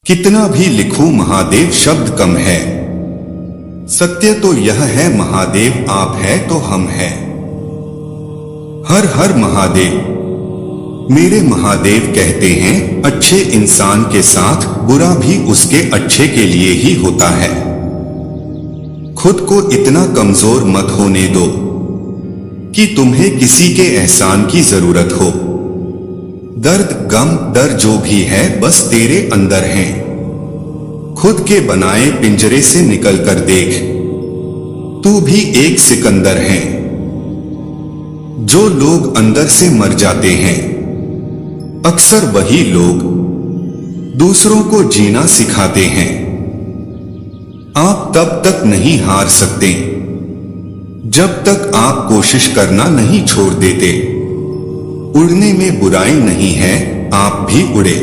कितना भी लिखूं महादेव शब्द कम है। सत्य तो यह है महादेव आप है तो हम है। हर हर महादेव। मेरे महादेव कहते हैं अच्छे इंसान के साथ बुरा भी उसके अच्छे के लिए ही होता है। खुद को इतना कमजोर मत होने दो कि तुम्हें किसी के एहसान की जरूरत हो। दर्द गम डर जो भी है बस तेरे अंदर है। खुद के बनाए पिंजरे से निकलकर देख, तू भी एक सिकंदर है। जो लोग अंदर से मर जाते हैं अक्सर वही लोग दूसरों को जीना सिखाते हैं। आप तब तक नहीं हार सकते जब तक आप कोशिश करना नहीं छोड़ देते। उड़ने में बुराई नहीं है, आप भी उड़े,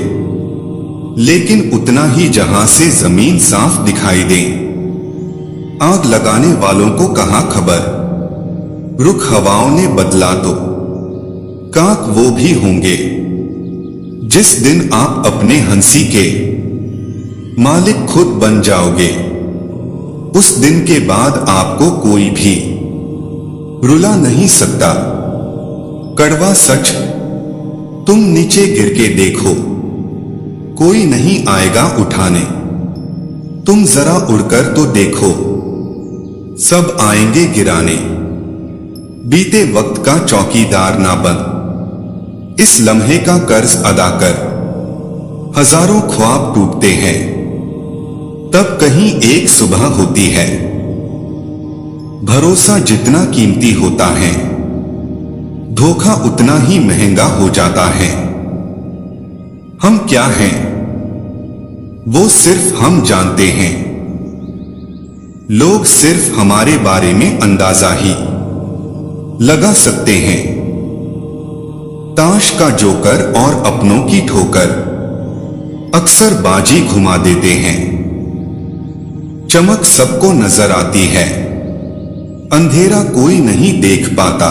लेकिन उतना ही जहां से जमीन साफ दिखाई दे। आग लगाने वालों को कहां खबर, रुख हवाओं ने बदला तो काक वो भी होंगे। जिस दिन आप अपने हंसी के मालिक खुद बन जाओगे, उस दिन के बाद आपको कोई भी रुला नहीं सकता। कड़वा सच, तुम नीचे गिर के देखो, कोई नहीं आएगा उठाने। तुम जरा उड़कर तो देखो, सब आएंगे गिराने। बीते वक्त का चौकीदार ना बन, इस लम्हे का कर्ज अदा कर। हजारों ख्वाब टूटते हैं, तब कहीं एक सुबह होती है। भरोसा जितना कीमती होता है, धोखा उतना ही महंगा हो जाता है। हम क्या हैं वो सिर्फ हम जानते हैं। लोग सिर्फ हमारे बारे में अंदाजा ही लगा सकते हैं। ताश का जोकर और अपनों की ठोकर अक्सर बाजी घुमा देते हैं। चमक सबको नजर आती है, अंधेरा कोई नहीं देख पाता।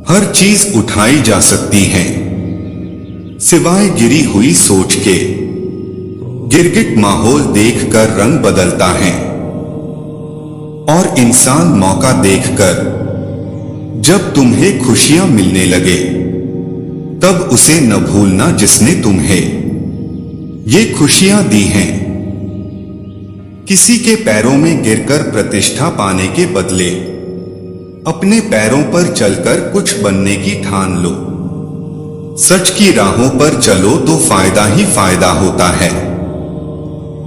हर चीज उठाई जा सकती है सिवाय गिरी हुई सोच के। गिरगिट माहौल देखकर रंग बदलता है, और इंसान मौका देखकर जब तुम्हें खुशियां मिलने लगे, तब उसे न भूलना जिसने तुम्हें ये खुशियां दी हैं। किसी के पैरों में गिरकर प्रतिष्ठा पाने के बदले अपने पैरों पर चलकर कुछ बनने की ठान लो। सच की राहों पर चलो तो फायदा ही फायदा होता है,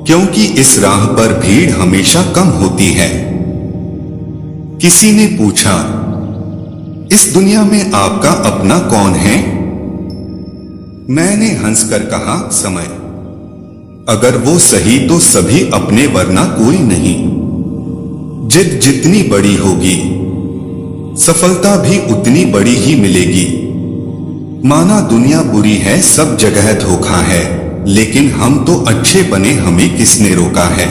क्योंकि इस राह पर भीड़ हमेशा कम होती है। किसी ने पूछा, इस दुनिया में आपका अपना कौन है? मैंने हंसकर कहा, समय। अगर वो सही तो सभी अपने, वरना कोई नहीं। जिद जितनी बड़ी होगी, सफलता भी उतनी बड़ी ही मिलेगी। माना दुनिया बुरी है, सब जगह धोखा है, लेकिन हम तो अच्छे बने, हमें किसने रोका है?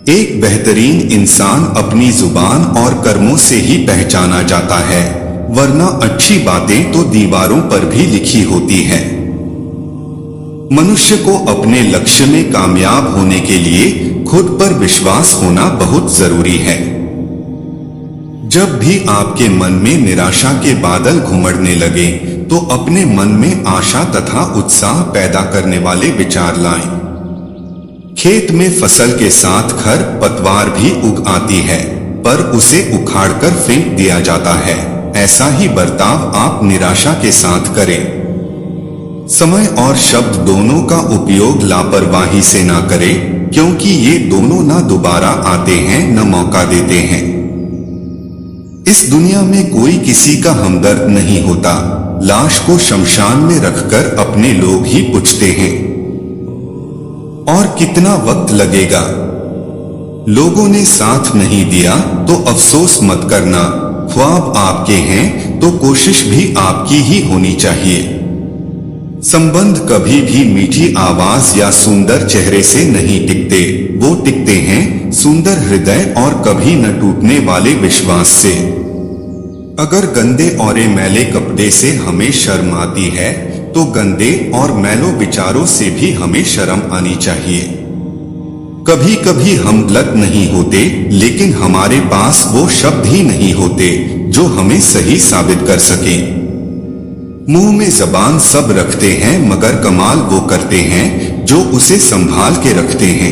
एक बेहतरीन इंसान अपनी जुबान और कर्मों से ही पहचाना जाता है, वरना अच्छी बातें तो दीवारों पर भी लिखी होती हैं। मनुष्य को अपने लक्ष्य में कामयाब होने के लिए खुद पर विश्वास होना बहुत जरूरी है। जब भी आपके मन में निराशा के बादल घुमड़ने लगे, तो अपने मन में आशा तथा उत्साह पैदा करने वाले विचार लाएं। खेत में फसल के साथ खर पतवार भी उग आती है, पर उसे उखाड़कर फेंक दिया जाता है। ऐसा ही बर्ताव आप निराशा के साथ करें। समय और शब्द दोनों का उपयोग लापरवाही से ना करें, क्योंकि ये दोनों ना दोबारा आते हैं न मौका देते हैं। इस दुनिया में कोई किसी का हमदर्द नहीं होता। लाश को शमशान में रखकर अपने लोग ही पूछते हैं, और कितना वक्त लगेगा। लोगों ने साथ नहीं दिया तो अफसोस मत करना। ख्वाब आपके हैं तो कोशिश भी आपकी ही होनी चाहिए। संबंध कभी भी मीठी आवाज या सुंदर चेहरे से नहीं टिकते, वो टिकते हैं सुंदर हृदय और कभी न टूटने वाले विश्वास से। अगर गंदे और मैले कपड़े से हमें शर्म आती है, तो गंदे और मैलो विचारों से भी हमें शर्म आनी चाहिए। कभी कभी हम गलत नहीं होते, लेकिन हमारे पास वो शब्द ही नहीं होते जो हमें सही साबित कर सके। मुंह में जबान सब रखते हैं, मगर कमाल वो करते हैं जो उसे संभाल के रखते हैं।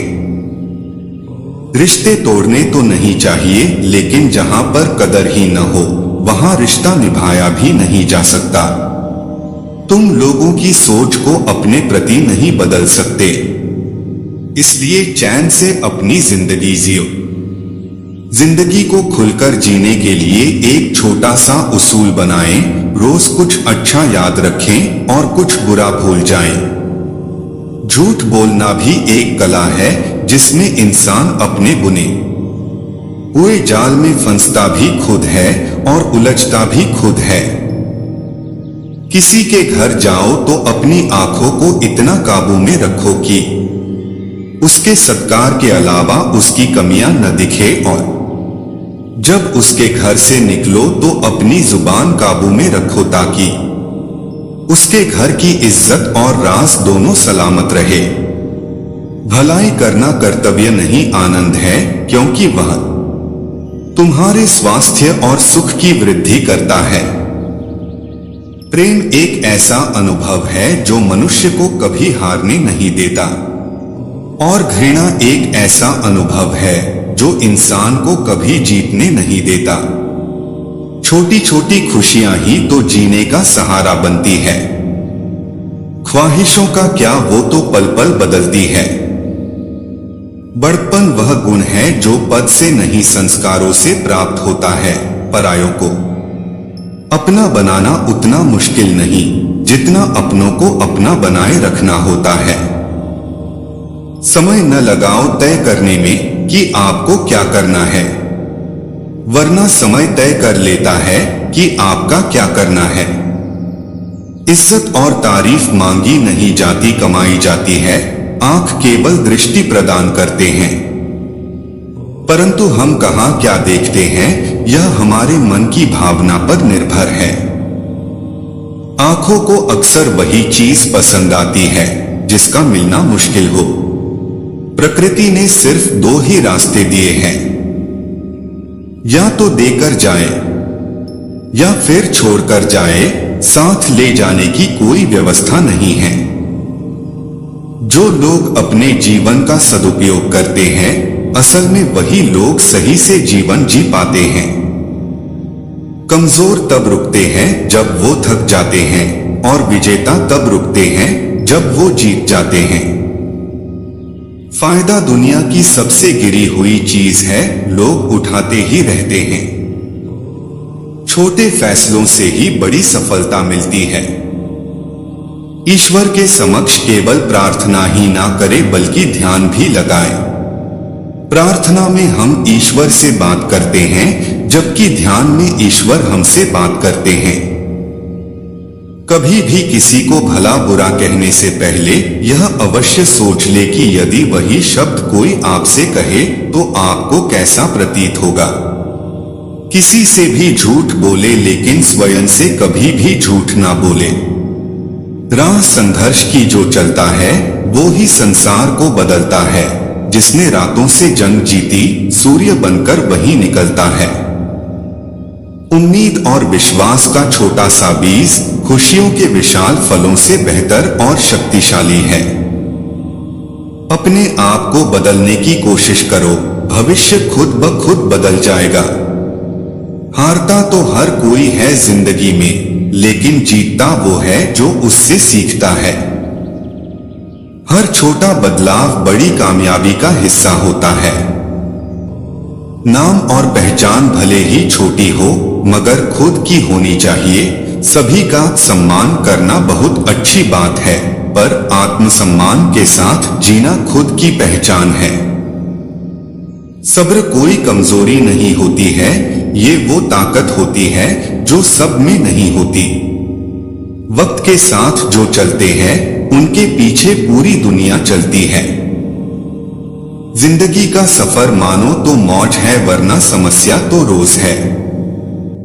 रिश्ते तोड़ने तो नहीं चाहिए, लेकिन जहां पर कदर ही न हो वहां रिश्ता निभाया भी नहीं जा सकता। तुम लोगों की सोच को अपने प्रति नहीं बदल सकते, इसलिए चैन से अपनी जिंदगी जियो। जिंदगी को खुलकर जीने के लिए एक छोटा सा उसूल बनाएं, रोज कुछ अच्छा याद रखें और कुछ बुरा भूल जाएं। झूठ बोलना भी एक कला है जिसमें इंसान अपने बुने हुए जाल में फंसता भी खुद है और उलझता भी खुद है। किसी के घर जाओ तो अपनी आंखों को इतना काबू में रखो कि उसके सत्कार के अलावा उसकी कमियां न दिखे, और जब उसके घर से निकलो तो अपनी जुबान काबू में रखो ताकि उसके घर की इज्जत और राज दोनों सलामत रहे। भलाई करना कर्तव्य नहीं, आनंद है, क्योंकि वह तुम्हारे स्वास्थ्य और सुख की वृद्धि करता है। प्रेम एक ऐसा अनुभव है जो मनुष्य को कभी हारने नहीं देता, और घृणा एक ऐसा अनुभव है जो इंसान को कभी जीतने नहीं देता। छोटी छोटी खुशियां ही तो जीने का सहारा बनती है। ख्वाहिशों का क्या, वो तो पल पल बदलती है। बड़पन वह गुण है जो पद से नहीं संस्कारों से प्राप्त होता है। परायों को अपना बनाना उतना मुश्किल नहीं जितना अपनों को अपना बनाए रखना होता है। समय न लगाओ तय करने में कि आपको क्या करना है, वरना समय तय कर लेता है कि आपका क्या करना है। इज्जत और तारीफ मांगी नहीं जाती, कमाई जाती है। आंख केवल दृष्टि प्रदान करते हैं, परंतु हम कहां क्या देखते हैं यह हमारे मन की भावना पर निर्भर है। आंखों को अक्सर वही चीज पसंद आती है जिसका मिलना मुश्किल हो। प्रकृति ने सिर्फ दो ही रास्ते दिए हैं, या तो देकर जाए या फिर छोड़कर जाए। साथ ले जाने की कोई व्यवस्था नहीं है। जो लोग अपने जीवन का सदुपयोग करते हैं, असल में वही लोग सही से जीवन जी पाते हैं। कमजोर तब रुकते हैं जब वो थक जाते हैं, और विजेता तब रुकते हैं जब वो जीत जाते हैं। फायदा दुनिया की सबसे गिरी हुई चीज है, लोग उठाते ही रहते हैं। छोटे फैसलों से ही बड़ी सफलता मिलती है। ईश्वर के समक्ष केवल प्रार्थना ही ना करे बल्कि ध्यान भी लगाए। प्रार्थना में हम ईश्वर से बात करते हैं, जबकि ध्यान में ईश्वर हमसे बात करते हैं। कभी भी किसी को भला बुरा कहने से पहले यह अवश्य सोच ले कि यदि वही शब्द कोई आपसे कहे तो आपको कैसा प्रतीत होगा। किसी से भी झूठ बोले, लेकिन स्वयं से कभी भी झूठ ना बोले। राह संघर्ष की जो चलता है वो ही संसार को बदलता है। जिसने रातों से जंग जीती, सूर्य बनकर वही निकलता है। उम्मीद और विश्वास का छोटा सा बीज खुशियों के विशाल फलों से बेहतर और शक्तिशाली है। अपने आप को बदलने की कोशिश करो, भविष्य खुद ब खुद बदल जाएगा। हारता तो हर कोई है जिंदगी में, लेकिन जीतता वो है जो उससे सीखता है। हर छोटा बदलाव बड़ी कामयाबी का हिस्सा होता है। नाम और पहचान भले ही छोटी हो, मगर खुद की होनी चाहिए। सभी का सम्मान करना बहुत अच्छी बात है, पर आत्मसम्मान के साथ जीना खुद की पहचान है। सब्र कोई कमजोरी नहीं होती है, ये वो ताकत होती है जो सब में नहीं होती। वक्त के साथ जो चलते हैं उनके पीछे पूरी दुनिया चलती है। जिंदगी का सफर मानो तो मौज है, वरना समस्या तो रोज है।